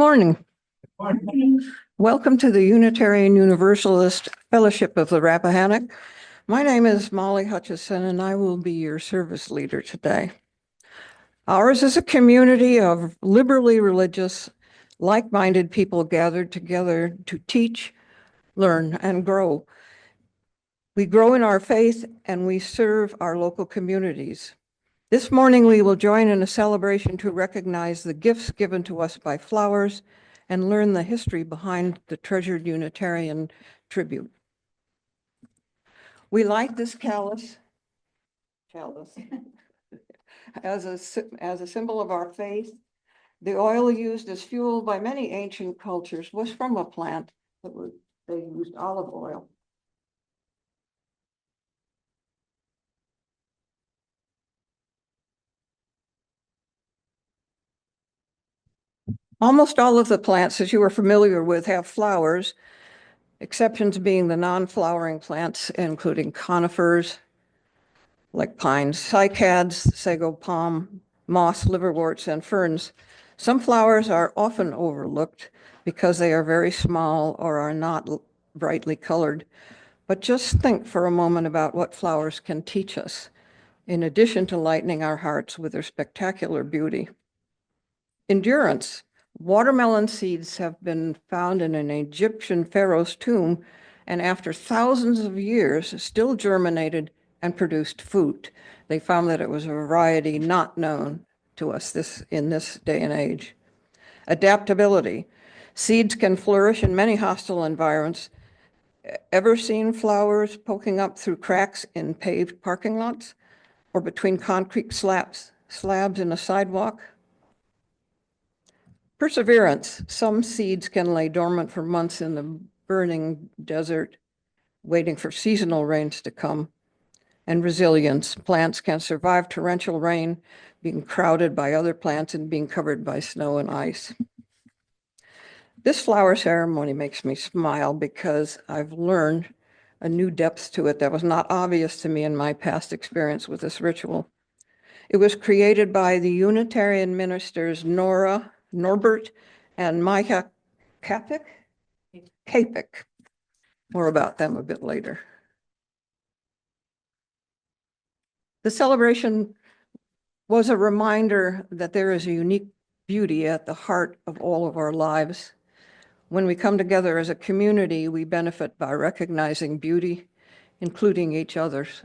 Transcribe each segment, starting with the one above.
morning. Welcome to the Unitarian Universalist Fellowship of the Rappahannock. My name is Molly Hutchison, and I will be your service leader today. Ours is a community of liberally religious, like-minded people gathered together to teach, learn, and grow. We grow in our faith, and we serve our local communities. This morning, we will join in a celebration to recognize the gifts given to us by flowers and learn the history behind the treasured Unitarian tribute. We light this chalice as a symbol of our faith. The oil used as fuel by many ancient cultures was from a plant they used olive oil. Almost all of the plants that you are familiar with have flowers, exceptions being the non-flowering plants, including conifers, like pines, cycads, sago palm, moss, liverworts, and ferns. Some flowers are often overlooked because they are very small or are not brightly colored. But just think for a moment about what flowers can teach us, in addition to lightening our hearts with their spectacular beauty. Endurance. Watermelon seeds have been found in an Egyptian pharaoh's tomb, and after thousands of years, still germinated and produced fruit. They found that it was a variety not known to us in this day and age. Adaptability. Seeds can flourish in many hostile environments. Ever seen flowers poking up through cracks in paved parking lots or between concrete slabs in a sidewalk? Perseverance. Some seeds can lay dormant for months in the burning desert, waiting for seasonal rains to come. And resilience. Plants can survive torrential rain, being crowded by other plants and being covered by snow and ice. This flower ceremony makes me smile because I've learned a new depth to it that was not obvious to me in my past experience with this ritual. It was created by the Unitarian ministers Norbert and Mája Čapek. More about them a bit later. The celebration was a reminder that there is a unique beauty at the heart of all of our lives. When we come together as a community, we benefit by recognizing beauty, including each other's.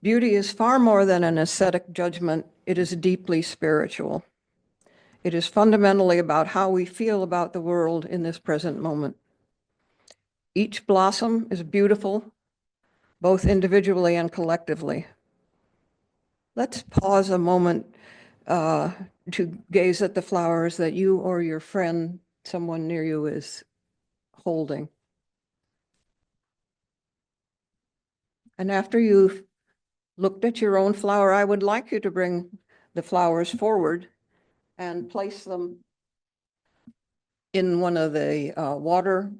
Beauty is far more than an aesthetic judgment. It is deeply spiritual. It is fundamentally about how we feel about the world in this present moment. Each blossom is beautiful, both individually and collectively. Let's pause a moment to gaze at the flowers that you or your friend, someone near you, is holding. And after you've looked at your own flower, I would like you to bring the flowers forward and place them in one of the water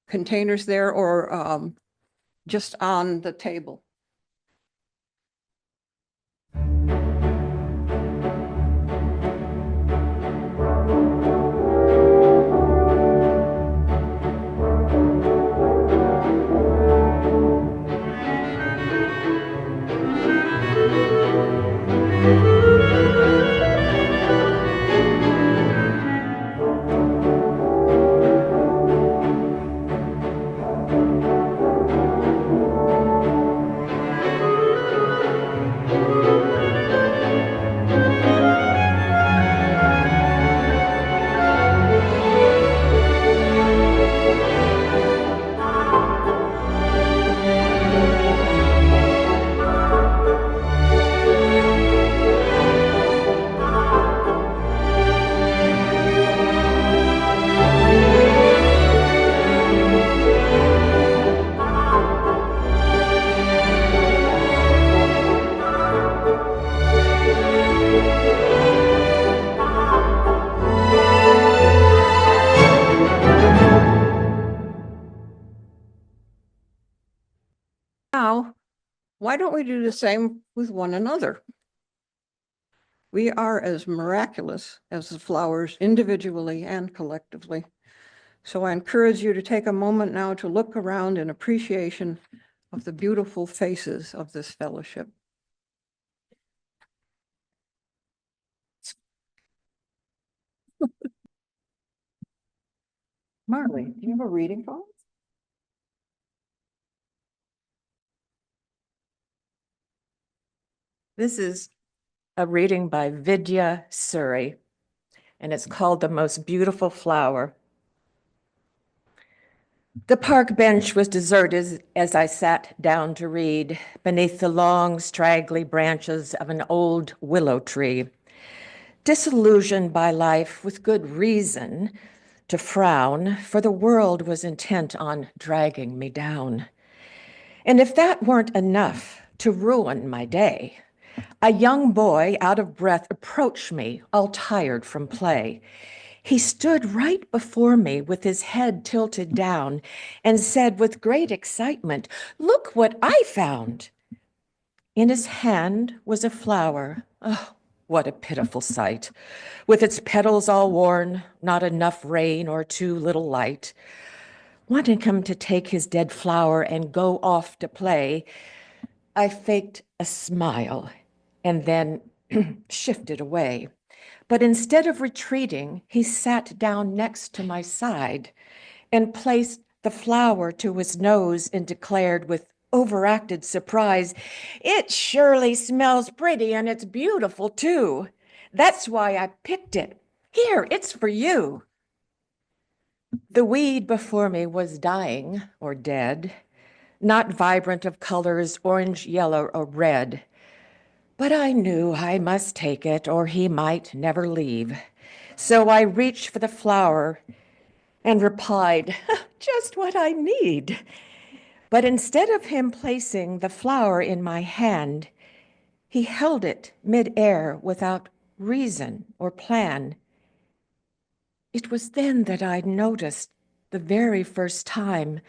containers there, or just on the table. Now, why don't we do the same with one another? We are as miraculous as the flowers individually and collectively. So I encourage you to take a moment now to look around in appreciation of the beautiful faces of this fellowship. Marley, do you have a reading for us? This is a reading by Vidya Suri, and it's called The Most Beautiful Flower. The park bench was deserted as I sat down to read beneath the long, straggly branches of an old willow tree. Disillusioned by life with good reason to frown, for the world was intent on dragging me down. And if that weren't enough to ruin my day, a young boy out of breath approached me, all tired from play. He stood right before me with his head tilted down and said with great excitement, "Look what I found." In his hand was a flower. Oh, what a pitiful sight. With its petals all worn, not enough rain or too little light. Wanting him to take his dead flower and go off to play, I faked a smile and then shifted away. But instead of retreating, he sat down next to my side and placed the flower to his nose and declared with overacted surprise, "It surely smells pretty and it's beautiful too. That's why I picked it. Here, it's for you." The weed before me was dying or dead, not vibrant of colors, orange, yellow, or red. But I knew I must take it or he might never leave. So I reached for the flower and replied, "Just what I need." But instead of him placing the flower in my hand, he held it midair without reason or plan. It was then that I noticed, the very first time,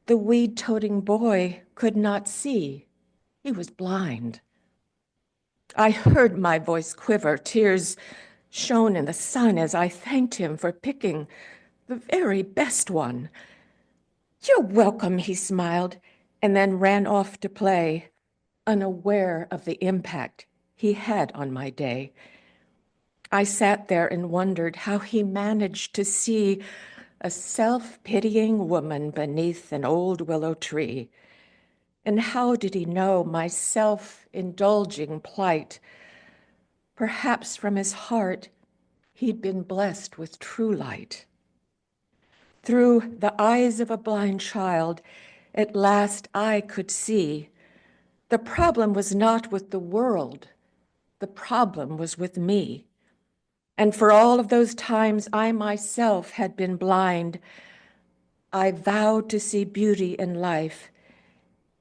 the weed-toting boy could not see. He was blind. I heard my voice quiver, tears shone in the sun as I thanked him for picking the very best one. "You're welcome," he smiled, and then ran off to play, unaware of the impact he had on my day. I sat there and wondered how he managed to see a self-pitying woman beneath an old willow tree. And how did he know my self-indulging plight? Perhaps from his heart, he'd been blessed with true light. Through the eyes of a blind child, at last I could see the problem was not with the world, the problem was with me. And for all of those times I myself had been blind, I vowed to see beauty in life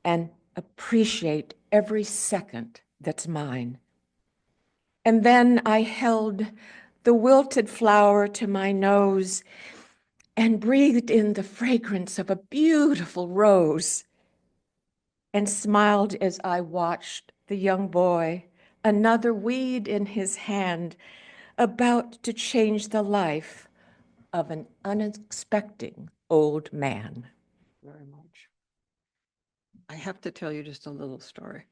and appreciate every second that's mine. And then I held the wilted flower to my nose and breathed in the fragrance of a beautiful rose and smiled as I watched the young boy, another weed in his hand, about to change the life of an unexpected old man. Very much. I have to tell you just a little story.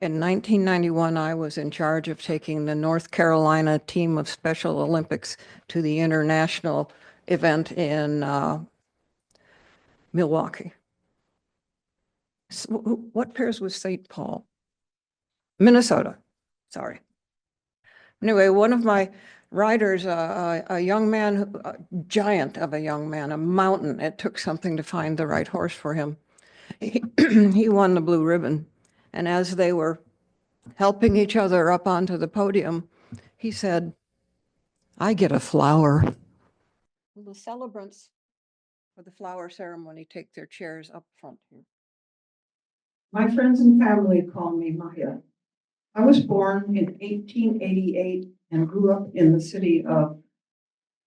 In 1991, I was in charge of taking the North Carolina team of Special Olympics to the international event in Milwaukee. So, what pairs was St. Paul? Minnesota, sorry. Anyway, one of my riders, a young man, a giant of a young man, a mountain, it took something to find the right horse for him. He won the blue ribbon. And as they were helping each other up onto the podium, he said, "I get a flower." The celebrants for the flower ceremony take their chairs up front here. My friends and family call me Mája. I was born in 1888 and grew up in the city of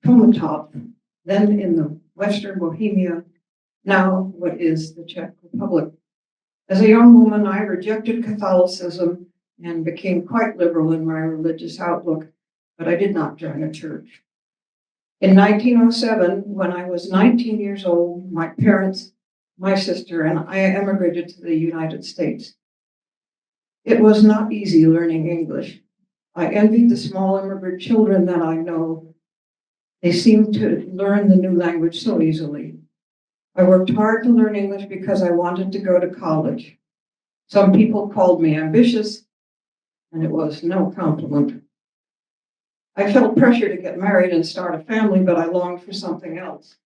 Tomatov, then in the Western Bohemia, now what is the Czech Republic. As a young woman, I rejected Catholicism and became quite liberal in my religious outlook, but I did not join a church. In 1907, when I was 19 years old, my parents, my sister, and I emigrated to the United States. It was not easy learning English. I envied the small immigrant children that I know. They seem to learn the new language so easily. I worked hard to learn English because I wanted to go to college. Some people called me ambitious, and it was no compliment. I felt pressure to get married and start a family, but I longed for something else.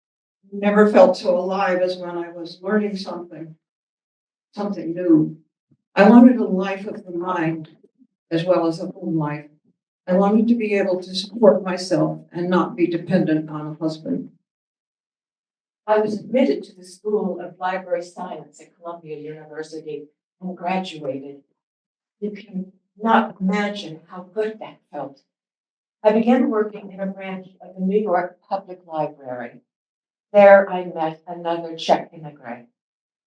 Never felt so alive as when I was learning something new. I wanted a life of the mind as well as a home life. I wanted to be able to support myself and not be dependent on a husband. I was admitted to the School of Library Science at Columbia University and graduated. You can not imagine how good that felt. I began working in a branch of the New York Public Library. There I met another Czech immigrant,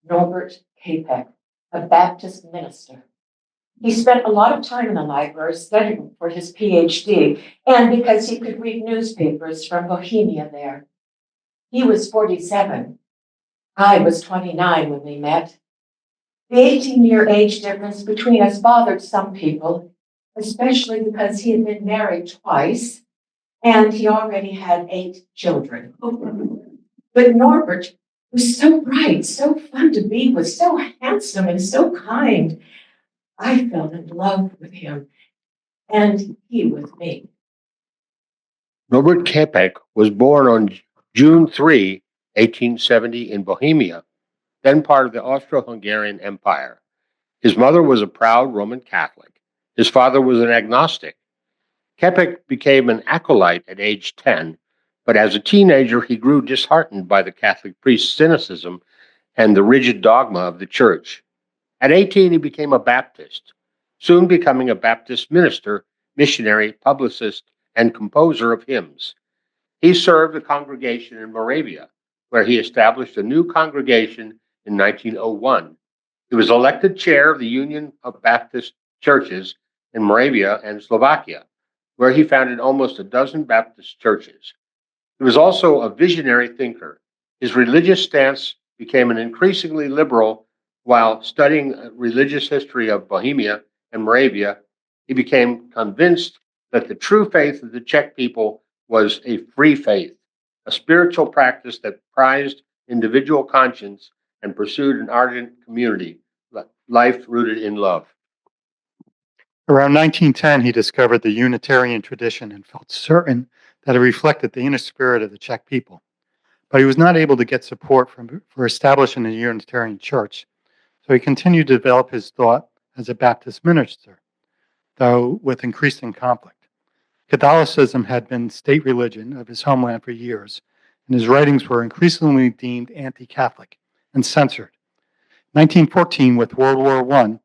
Norbert Čapek, a Baptist minister. He spent a lot of time in the library studying for his PhD, and because he could read newspapers from Bohemia there. He was 47. I was 29 when we met. The 18-year age difference between us bothered some people, especially because he had been married twice and he already had 8 children. But Norbert was so bright, so fun to be with, so handsome and so kind. I fell in love with him and he with me. Norbert Čapek was born on June 3, 1870 in Bohemia, then part of the Austro-Hungarian Empire. His mother was a proud Roman Catholic. His father was an agnostic. Čapek became an acolyte at age 10, but as a teenager he grew disheartened by the Catholic priest's cynicism and the rigid dogma of the church. At 18 he became a Baptist, soon becoming a Baptist minister, missionary, publicist, and composer of hymns. He served the congregation in Moravia, where he established a new congregation in 1901. He was elected chair of the Union of Baptist Churches in Moravia and Slovakia, where he founded almost a dozen Baptist churches. He was also a visionary thinker. His religious stance became an increasingly liberal. While studying religious history of Bohemia and Moravia, he became convinced that the true faith of the Czech people was a free faith, a spiritual practice that prized individual conscience and pursued an ardent community, life rooted in love. Around 1910, he discovered the Unitarian tradition and felt certain that it reflected the inner spirit of the Czech people. But he was not able to get support for establishing a Unitarian church, so he continued to develop his thought as a Baptist minister, though with increasing conflict. Catholicism had been state religion of his homeland for years, and his writings were increasingly deemed anti-Catholic and censored. 1914, with World War I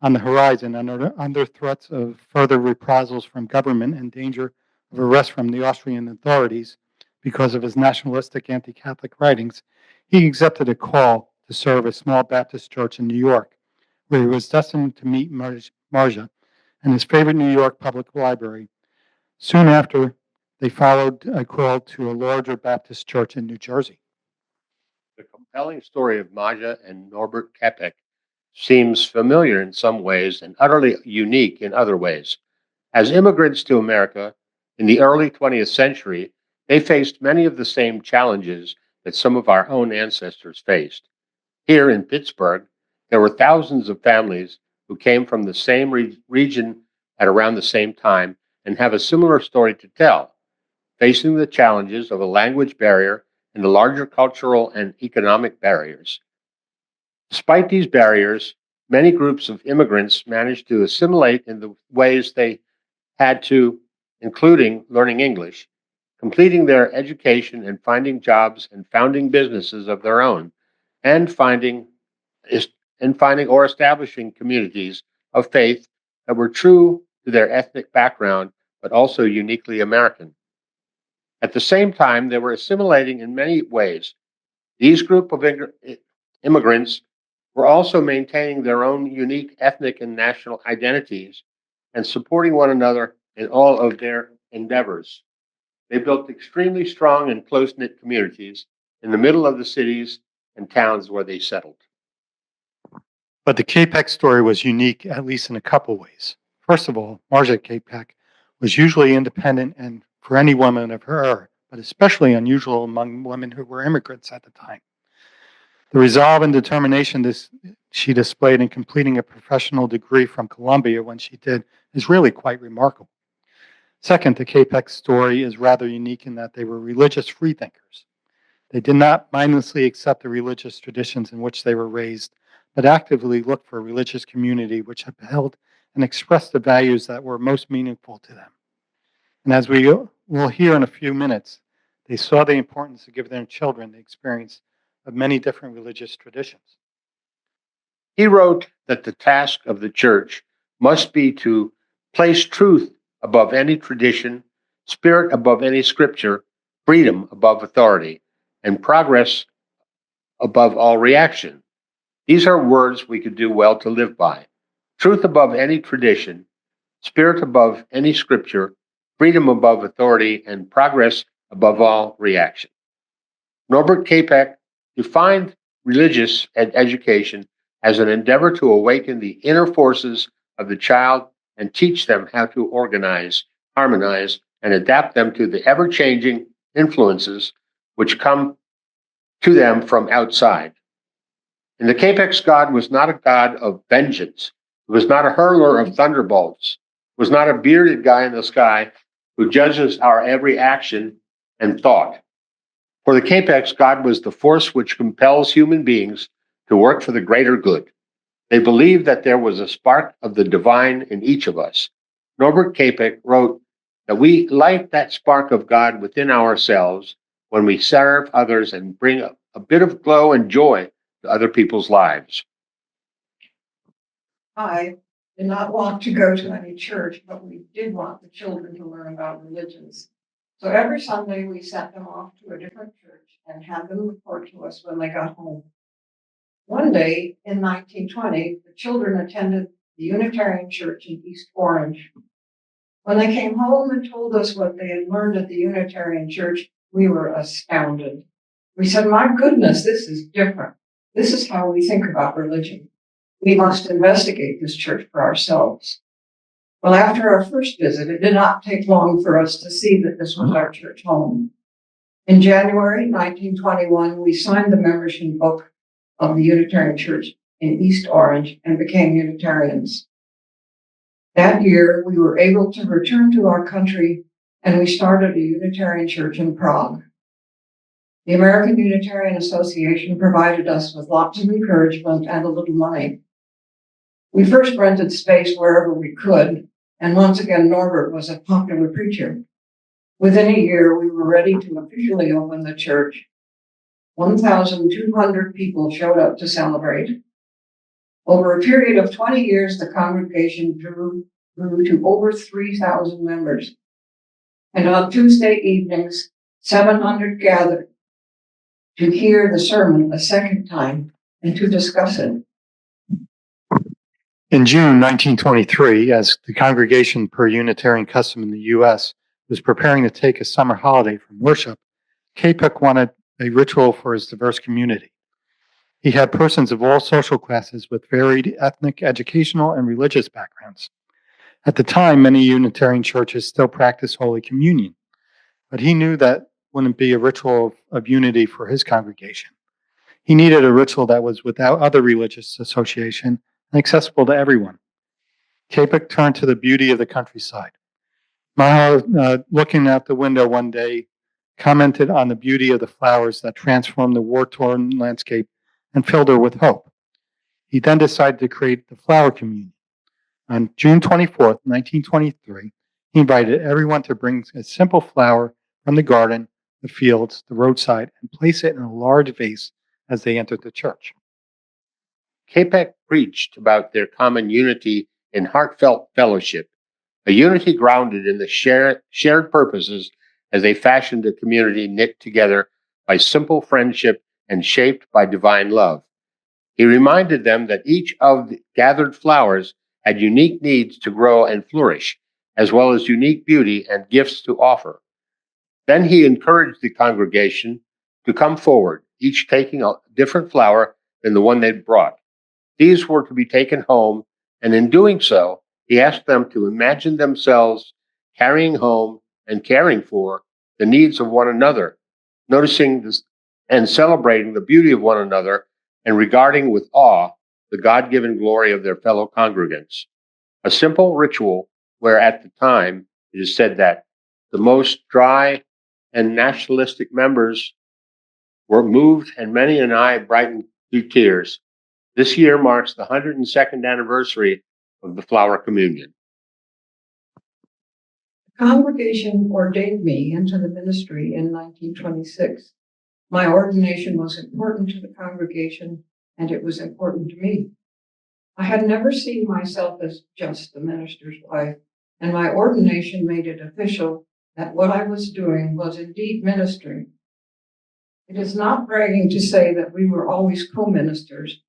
on the horizon, under threats of further reprisals from government and danger of arrest from the Austrian authorities because of his nationalistic anti-Catholic writings, he accepted a call to serve a small Baptist church in New York, where he was destined to meet Mája and his favorite New York public library. Soon after, they followed a call to a larger Baptist church in New Jersey. The compelling story of Mája and Norbert Čapek seems familiar in some ways and utterly unique in other ways. As immigrants to America in the early 20th century, they faced many of the same challenges that some of our own ancestors faced. Here in Pittsburgh, there were thousands of families who came from the same region at around the same time and have a similar story to tell, facing the challenges of a language barrier and the larger cultural and economic barriers. Despite these barriers, many groups of immigrants managed to assimilate in the ways they had to, including learning English, completing their education and finding jobs and founding businesses of their own, and finding or establishing communities of faith that were true to their ethnic background, but also uniquely American. At the same time, they were assimilating in many ways. These group of immigrants were also maintaining their own unique ethnic and national identities and supporting one another in all of their endeavors. They built extremely strong and close-knit communities in the middle of the cities and towns where they settled. But the Čapek story was unique, at least in a couple ways. First of all, Mája Čapek was usually independent and for any woman of her era, but especially unusual among women who were immigrants at the time. The resolve and determination she displayed in completing a professional degree from Columbia when she did is really quite remarkable. Second, the Čapek story is rather unique in that they were religious freethinkers. They did not mindlessly accept the religious traditions in which they were raised, but actively looked for a religious community which upheld and expressed the values that were most meaningful to them. And as we will hear in a few minutes, they saw the importance of giving their children the experience of many different religious traditions. He wrote that the task of the church must be to place truth above any tradition, spirit above any scripture, freedom above authority, and progress above all reaction. These are words we could do well to live by. Truth above any tradition, spirit above any scripture, freedom above authority, and progress above all reaction. Norbert Čapek defined religious education as an endeavor to awaken the inner forces of the child and teach them how to organize, harmonize, and adapt them to the ever-changing influences which come to them from outside. And the Čapek's God was not a God of vengeance. It was not a hurler of thunderbolts. It was not a bearded guy in the sky who judges our every action and thought. For the Čapek's, God was the force which compels human beings to work for the greater good. They believed that there was a spark of the divine in each of us. Norbert Čapek wrote that we light that spark of God within ourselves when we serve others and bring a bit of glow and joy to other people's lives. I did not want to go to any church, but we did want the children to learn about religions. So every Sunday we sent them off to a different church and had them report to us when they got home. One day in 1920, the children attended the Unitarian church in East Orange. When they came home and told us what they had learned at the Unitarian church, we were astounded. We said, my goodness, this is different. This is how we think about religion. We must investigate this church for ourselves. Well, after our first visit, it did not take long for us to see that this was our church home. In January 1921, we signed the membership book of the Unitarian Church in East Orange and became Unitarians. That year, we were able to return to our country and we started a Unitarian church in Prague. The American Unitarian Association provided us with lots of encouragement and a little money. We first rented space wherever we could, and once again, Norbert was a popular preacher. Within a year, we were ready to officially open the church. 1,200 people showed up to celebrate. Over a period of 20 years, the congregation grew to over 3,000 members. And on Tuesday evenings, 700 gathered to hear the sermon a second time and to discuss it. In June 1923, as the congregation, per Unitarian custom in the U.S., was preparing to take a summer holiday from worship, Čapek wanted a ritual for his diverse community. He had persons of all social classes with varied ethnic, educational, and religious backgrounds. At the time, many Unitarian churches still practice Holy Communion, but he knew that wouldn't be a ritual of unity for his congregation. He needed a ritual that was without other religious association and accessible to everyone. Čapek turned to the beauty of the countryside. Mája, looking out the window one day, commented on the beauty of the flowers that transformed the war-torn landscape and filled her with hope. He then decided to create the Flower Communion. On June 24th, 1923, he invited everyone to bring a simple flower from the garden, the fields, the roadside, and place it in a large vase as they entered the church. Čapek preached about their common unity in heartfelt fellowship, a unity grounded in the shared purposes as they fashioned a community knit together by simple friendship and shaped by divine love. He reminded them that each of the gathered flowers had unique needs to grow and flourish, as well as unique beauty and gifts to offer. Then he encouraged the congregation to come forward, each taking a different flower than the one they'd brought. These were to be taken home, and in doing so, he asked them to imagine themselves carrying home and caring for the needs of one another, noticing this and celebrating the beauty of one another and regarding with awe the God-given glory of their fellow congregants. A simple ritual where at the time it is said that the most dry and nationalistic members were moved and many an eye brightened to tears. This year marks the 102nd anniversary of the Flower Communion. The congregation ordained me into the ministry in 1926. My ordination was important to the congregation, and it was important to me. I had never seen myself as just the minister's wife, and my ordination made it official that what I was doing was indeed ministering. It is not bragging to say that we were always co-ministers,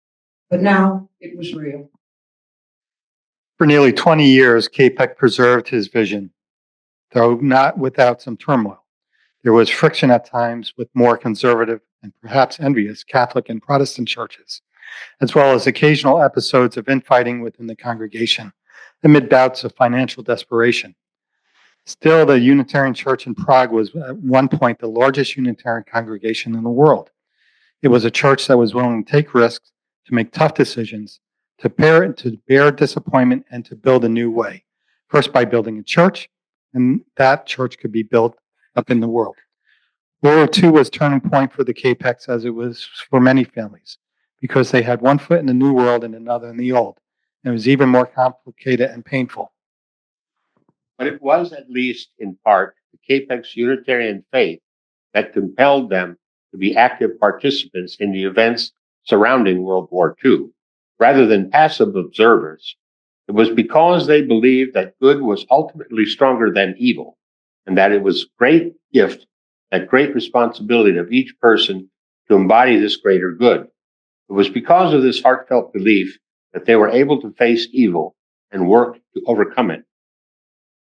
but now it was real. For nearly 20 years, Čapek preserved his vision, though not without some turmoil. There was friction at times with more conservative and perhaps envious Catholic and Protestant churches, as well as occasional episodes of infighting within the congregation amid bouts of financial desperation. Still, the Unitarian Church in Prague was at one point the largest Unitarian congregation in the world. It was a church that was willing to take risks, to make tough decisions, to bear disappointment, and to build a new way. First by building a church, and that church could be built up in the world. World War II was a turning point for the Čapeks, as it was for many families, because they had one foot in the new world and another in the old. And it was even more complicated and painful. But it was at least in part the Čapek's Unitarian faith that compelled them to be active participants in the events surrounding World War II, rather than passive observers. It was because they believed that good was ultimately stronger than evil, and that it was great gift, that great responsibility of each person to embody this greater good. It was because of this heartfelt belief that they were able to face evil and work to overcome it.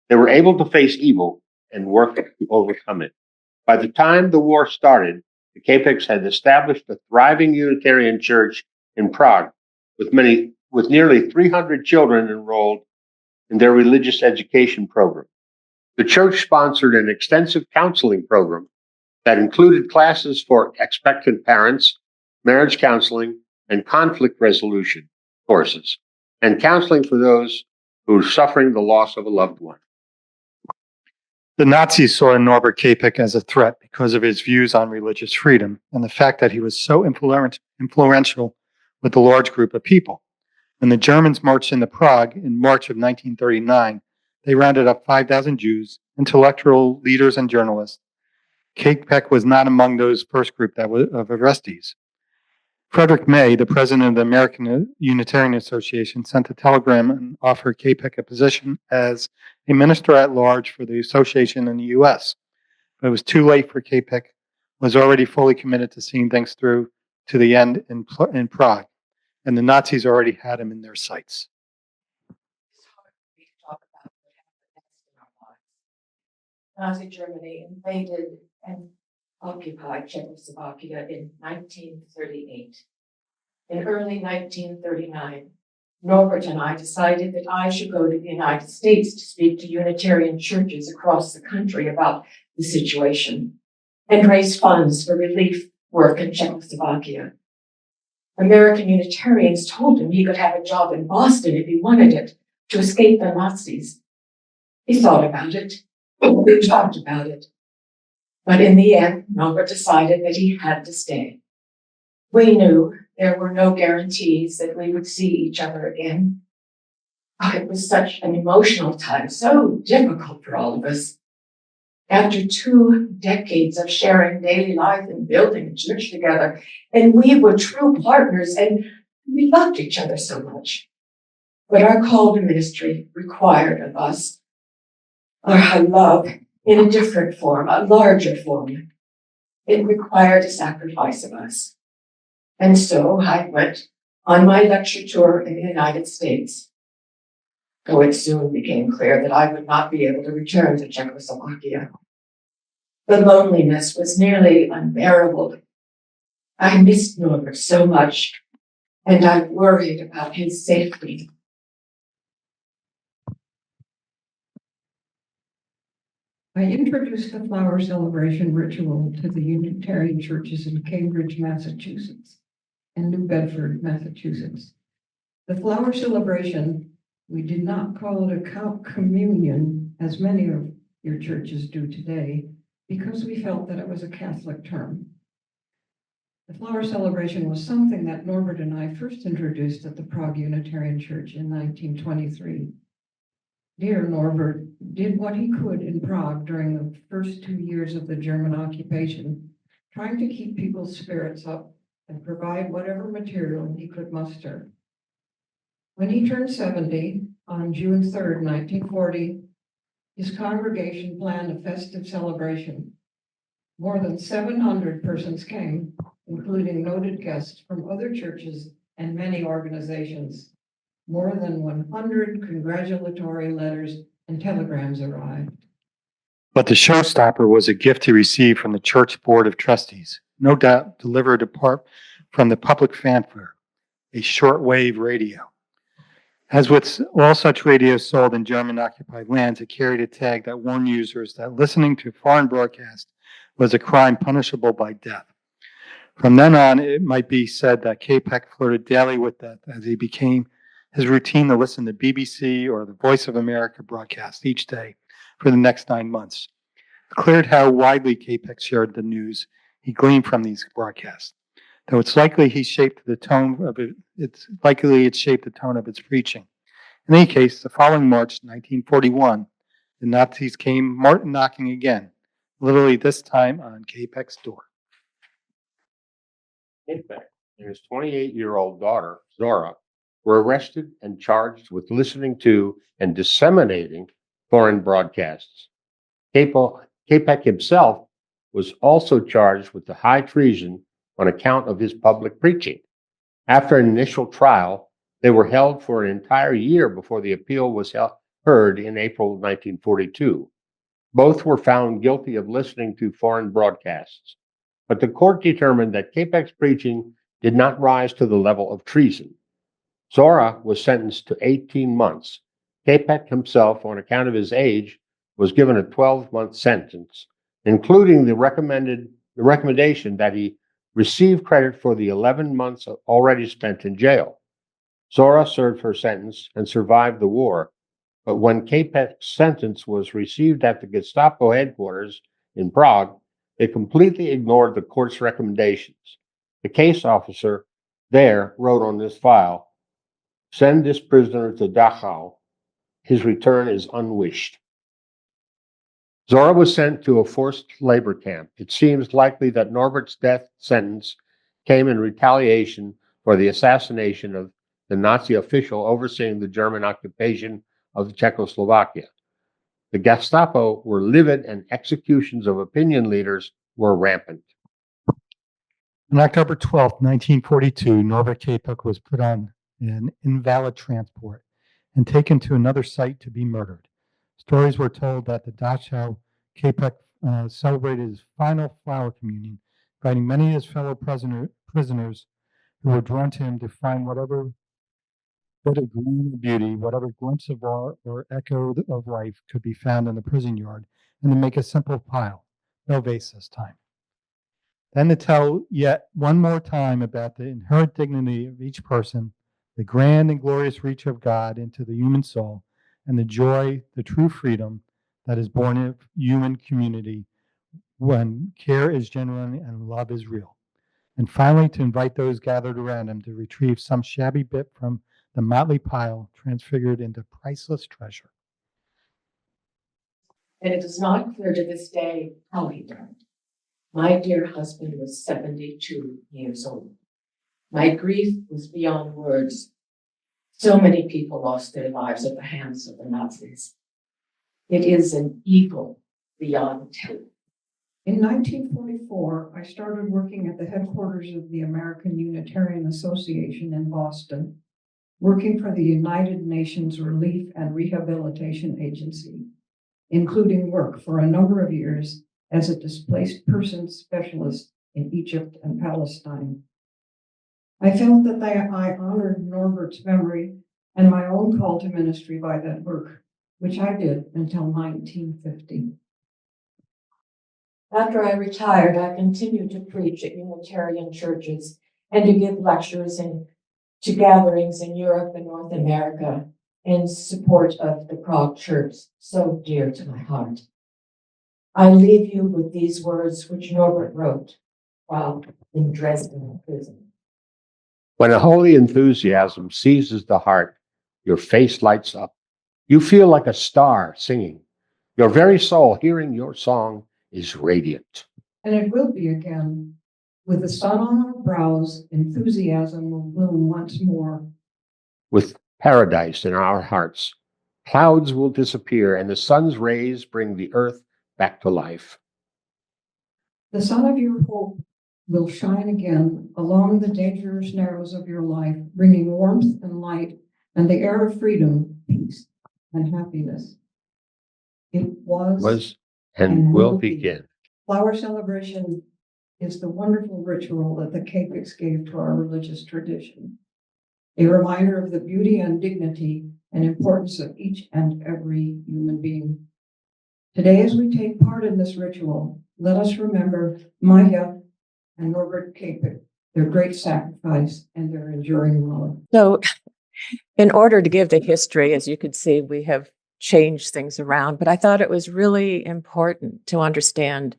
They were able to face evil and work to overcome it. By the time the war started, the Čapeks had established a thriving Unitarian church in Prague with nearly 300 children enrolled in their religious education program. The church sponsored an extensive counseling program that included classes for expectant parents, marriage counseling, and conflict resolution courses, and counseling for those who were suffering the loss of a loved one. The Nazis saw Norbert Čapek as a threat because of his views on religious freedom and the fact that he was so influential with a large group of people. When the Germans marched into Prague in March of 1939, they rounded up 5,000 Jews, intellectual leaders, and journalists. Čapek was not among those first group of arrestees. Frederick May, the president of the American Unitarian Association, sent a telegram and offered Čapek a position as a minister at large for the association in the U.S. But it was too late for Čapek, was already fully committed to seeing things through to the end in Prague, and the Nazis already had him in their sights. It's hard for me to talk about what happened next in our lives. Nazi Germany invaded and occupied Czechoslovakia in 1938. In early 1939, Norbert and I decided that I should go to the United States to speak to Unitarian churches across the country about the situation and raise funds for relief work in Czechoslovakia. American Unitarians told him he could have a job in Boston if he wanted it, to escape the Nazis. He thought about it. We talked about it. But in the end, Norbert decided that he had to stay. We knew there were no guarantees that we would see each other again. Oh, it was such an emotional time, so difficult for all of us. After 2 decades of sharing daily life and building a church together, and we were true partners, and we loved each other so much. But our call to ministry required of us our love in a different form, a larger form. It required a sacrifice of us. And so I went On my lecture tour in the United States, though it soon became clear that I would not be able to return to Czechoslovakia, the loneliness was nearly unbearable. I missed Norbert so much, and I worried about his safety. I introduced the flower celebration ritual to the Unitarian churches in Cambridge, Massachusetts, and New Bedford, Massachusetts. The flower celebration, we did not call it a communion, as many of your churches do today, because we felt that it was a Catholic term. The flower celebration was something that Norbert and I first introduced at the Prague Unitarian Church in 1923. Dear Norbert did what he could in Prague during the first 2 years of the German occupation, trying to keep people's spirits up and provide whatever material he could muster. When he turned 70 on June 3rd, 1940, his congregation planned a festive celebration. More than 700 persons came, including noted guests from other churches and many organizations. More than 100 congratulatory letters and telegrams arrived. But the showstopper was a gift he received from the church board of trustees, no doubt delivered apart from the public fanfare, a shortwave radio. As with all such radios sold in German-occupied lands, it carried a tag that warned users that listening to foreign broadcasts was a crime punishable by death. From then on, it might be said that Čapek flirted daily with death as he became his routine to listen to BBC or the Voice of America broadcast each day for the next 9 months. It cleared how widely Čapek shared the news he gleaned from these broadcasts. Though it's likely he shaped the tone of it, it shaped the tone of its preaching. In any case, the following March 1941, the Nazis came knocking again, literally this time on Čapek's door. Čapek and his 28-year-old daughter, Zora, were arrested and charged with listening to and disseminating foreign broadcasts. Čapek himself was also charged with the high treason on account of his public preaching. After an initial trial, they were held for an entire year before the appeal was heard in April 1942. Both were found guilty of listening to foreign broadcasts, but the court determined that Čapek's preaching did not rise to the level of treason. Zora was sentenced to 18 months. Čapek himself, on account of his age, was given a 12-month sentence, including the recommendation that he receive credit for the 11 months already spent in jail. Zora served her sentence and survived the war, but when Čapek's sentence was received at the Gestapo headquarters in Prague, they completely ignored the court's recommendations. The case officer there wrote on this file, "Send this prisoner to Dachau. His return is unwished." Zora was sent to a forced labor camp. It seems likely that Norbert's death sentence came in retaliation for the assassination of the Nazi official overseeing the German occupation of Czechoslovakia. The Gestapo were livid and executions of opinion leaders were rampant. On October 12, 1942, Norbert Čapek was put on an invalid transport and taken to another site to be murdered. Stories were told that the Dachau Čapek celebrated his final flower communion, inviting many of his fellow prisoners who were drawn to him to find whatever bit of green beauty, whatever glimpse of awe or echo of life could be found in the prison yard, and to make a simple pile, no vase this time. Then to tell yet one more time about the inherent dignity of each person, the grand and glorious reach of God into the human soul, and the joy, the true freedom that is born of human community when care is genuine and love is real. And finally, to invite those gathered around him to retrieve some shabby bit from the motley pile transfigured into priceless treasure. And it is not clear to this day how he died. My dear husband was 72 years old. My grief was beyond words. So many people lost their lives at the hands of the Nazis. It is an evil beyond telling. In 1944, I started working at the headquarters of the American Unitarian Association in Boston, working for the United Nations Relief and Rehabilitation Agency, including work for a number of years as a displaced persons specialist in Egypt and Palestine. I felt that I honored Norbert's memory and my own call to ministry by that work, which I did until 1950. After I retired, I continued to preach at Unitarian churches and to give lectures to gatherings in Europe and North America in support of the Prague Church, so dear to my heart. I leave you with these words which Norbert wrote while in Dresden prison. When a holy enthusiasm seizes the heart, your face lights up. You feel like a star singing. Your very soul, hearing your song, is radiant. And it will be again. With the sun on our brows, enthusiasm will bloom once more. With paradise in our hearts, clouds will disappear and the sun's rays bring the earth back to life. The sun of your hope will shine again along the dangerous narrows of your life, bringing warmth and light and the air of freedom, peace, and happiness. It was and will begin. Flower celebration is the wonderful ritual that the Čapeks gave to our religious tradition, a reminder of the beauty and dignity and importance of each and every human being. Today, as we take part in this ritual, let us remember Mája and Norbert Čapek, their great sacrifice and their enduring love. So, in order to give the history, as you could see, we have changed things around, but I thought it was really important to understand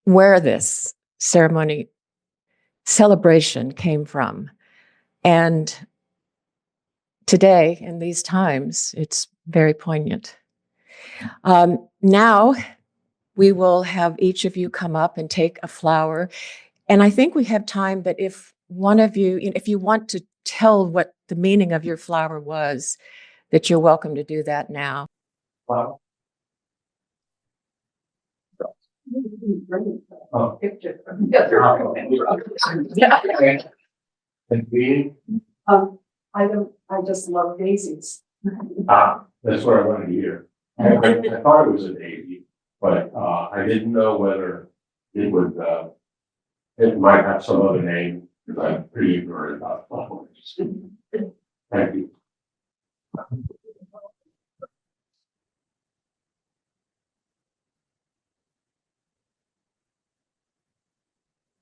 where this celebration came from. And today, in these times, it's very poignant. Now, we will have each of you come up and take a flower. And I think we have time that if one of you, if you want to tell what the meaning of your flower was, that you're welcome to do that now. Wow. Oh. I just love daisies. That's what I wanted to hear. I thought it was a daisy, but I didn't know whether it would, it might have some other name, because I'm pretty ignorant about flowers. Thank you.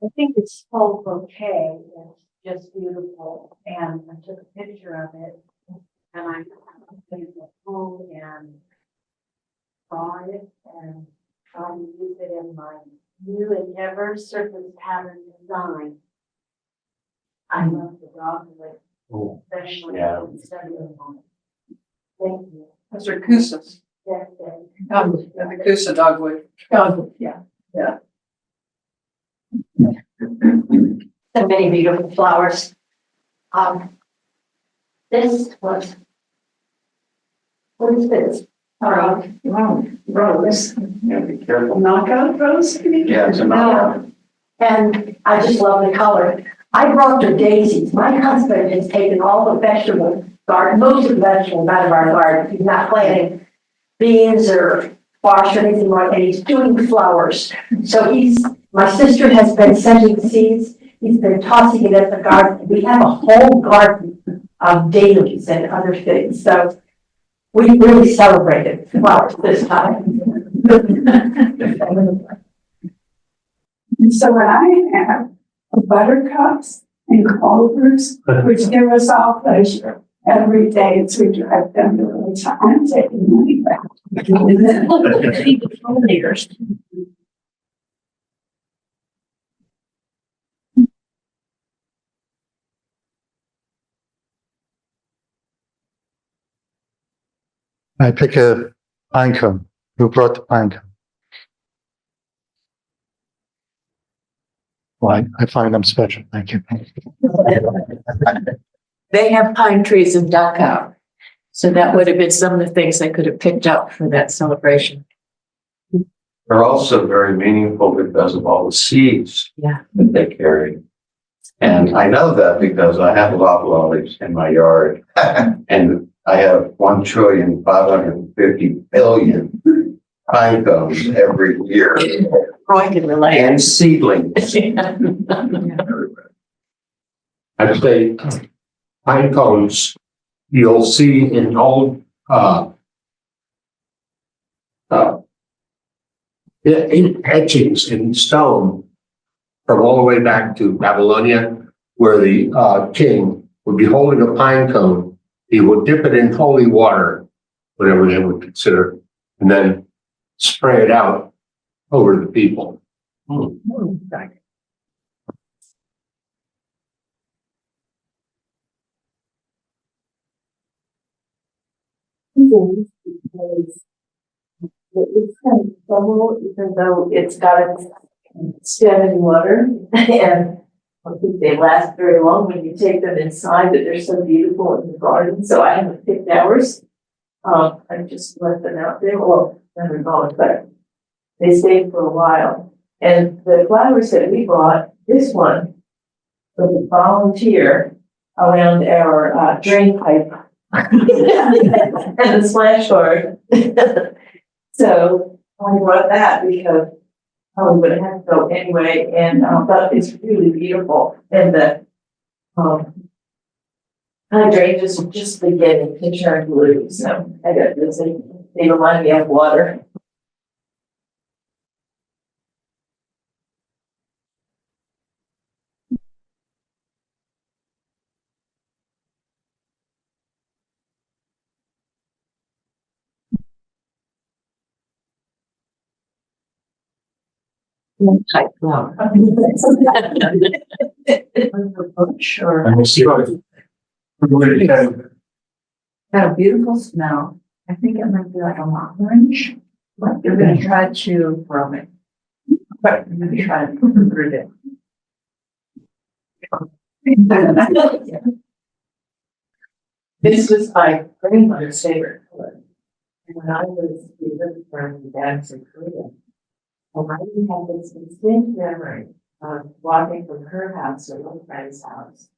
I think it's called bouquet. It's just beautiful. And I took a picture of it and I put it at home and draw it and try to use it in my new endeavor, surface pattern design. I love the dog with, especially in study of mine. Thank you. Those are kusas. Yes, The kusa dogwood. Dogwood, yeah. Yeah. So many beautiful flowers. This was, what is this? Rose. Yeah, be careful. Knockout rose? Yeah, it's a knockout. And I just love the color. I brought the daisies. My husband has taken all the vegetable garden, most of the vegetables out of our garden. He's not planting beans or squash or anything like that. He's doing flowers. So my sister has been sending seeds. He's been tossing it at the garden. We have a whole garden of dailies and other things. So we really celebrated flowers this time. So when I have buttercups and clovers, which give us all pleasure every day as we drive them to the time, I'm taking money back. I pick a pine cone. Who brought the pine cone? Well, I find them special. Thank you. They have pine trees in Dachau. So that would have been some of the things I could have picked up for that celebration. They're also very meaningful because of all the seeds Yeah. that they carry. And I know that because I have loblollies in my yard. And I have 1,550,000,000,000 pine cones every year. Oh, I can relate. And seedlings. I'd say pine cones you'll see in old, in etchings in stone from all the way back to Babylonia, where the king would be holding a pine cone. He would dip it in holy water, whatever they would consider, and then spray it out over the people. It's kind of trouble, even though it's got its standing water, and I think they last very long when you take them inside, but they're so beautiful in the garden, so I haven't picked ours. I just left them out there, well, never gone, but they stayed for a while. And the flowers that we bought, this one was a volunteer around our drain pipe. And the splash guard. So I brought that because I would have to go anyway, and but it's really beautiful. And the hydrangeas are just beginning to turn blue, so I got this. They remind me of water. Type flower. Sure. And we'll see what Got a beautiful smell. I think it might be like a mock orange, but you're gonna try to from it. But you're gonna try to through it. This was my grandmother's favorite color. And when I was living from dad's in Korea, and I had this distinct memory of walking from her house to my friend's house.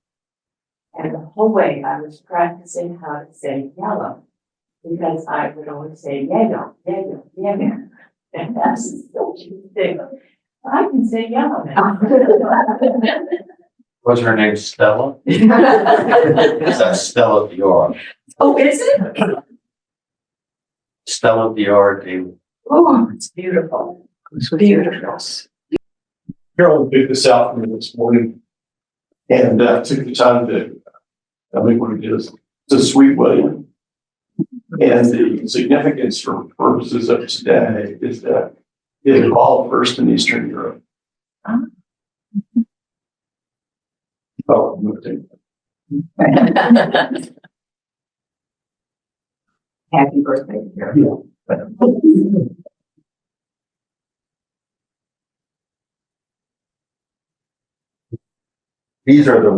And the whole way I was practicing how to say yellow, because I would always say yellow, yellow, yellow. And that's such a thing. I can say yellow now. Was her name Stella? That's Stella Dior. Oh, is it? Stella Dior, David. Oh, it's beautiful. It's beautiful. Carolyn picked this out for me this morning and took the time to tell me what it is. It's a sweet wedding. And the significance for purposes of today is that it evolved first in Eastern Europe. Oh, I'm gonna take Happy birthday, Carol. Yeah. These are the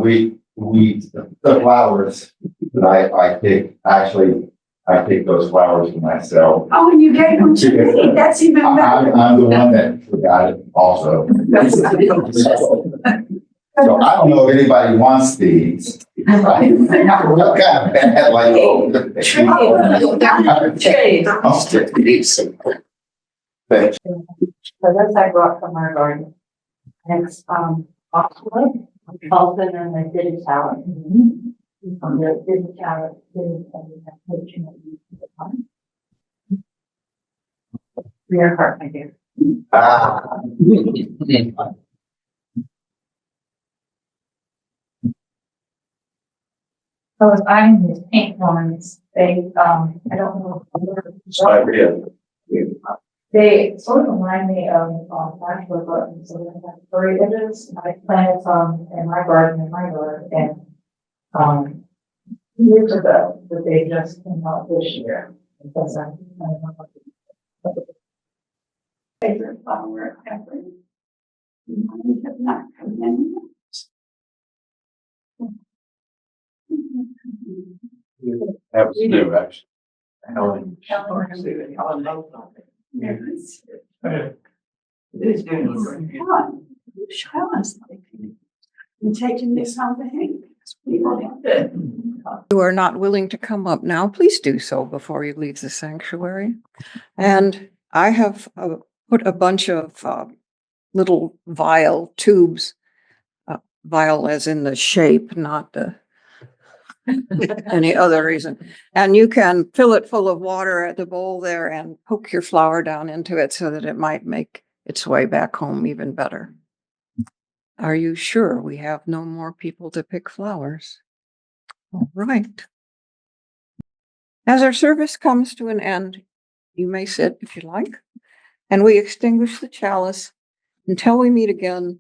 flowers that I pick. Actually, I pick those flowers for myself. Oh, and you gave them to me. That's even better. I'm the one that forgot it also. So I don't know if anybody wants these. I feel kind of bad, like, oh. Trade. I'll stick to these. Thanks. So this I brought from our garden. It's Oxford, Alton, and the digital. From the digital, your heart, my dear. I was eyeing these pink ones. They, I don't know. They sort of remind me of bachelor buttons. So they have furry edges. I planted some in my garden in my yard, and 2 years ago, but they just came out this year. Because I don't know what Favorite flower ever. Mine have not come in That was new, actually. Helen. It's doing fun. Show us like you're taking this on the hand. People have it. You are not willing to come up now, please do so before you leave the sanctuary. And I have put a bunch of little vial tubes, vial as in the shape, not the any other reason. And you can fill it full of water at the bowl there and poke your flower down into it so that it might make its way back home even better. Are you sure we have no more people to pick flowers? All right. As our service comes to an end, you may sit if you like, and we extinguish the chalice. Until we meet again,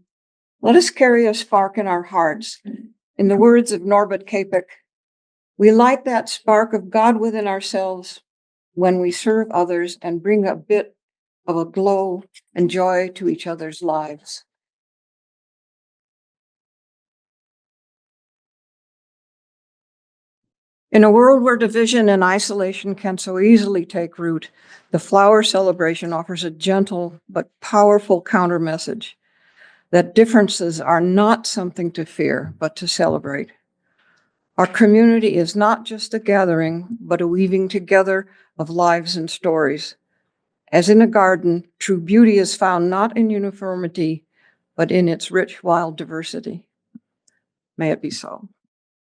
let us carry a spark in our hearts. In the words of Norbert Čapek, we light that spark of God within ourselves when we serve others and bring a bit of a glow and joy to each other's lives. In a world where division and isolation can so easily take root, the flower celebration offers a gentle but powerful counter message that differences are not something to fear, but to celebrate. Our community is not just a gathering, but a weaving together of lives and stories. As in a garden, true beauty is found not in uniformity, but in its rich, wild diversity. May it be so.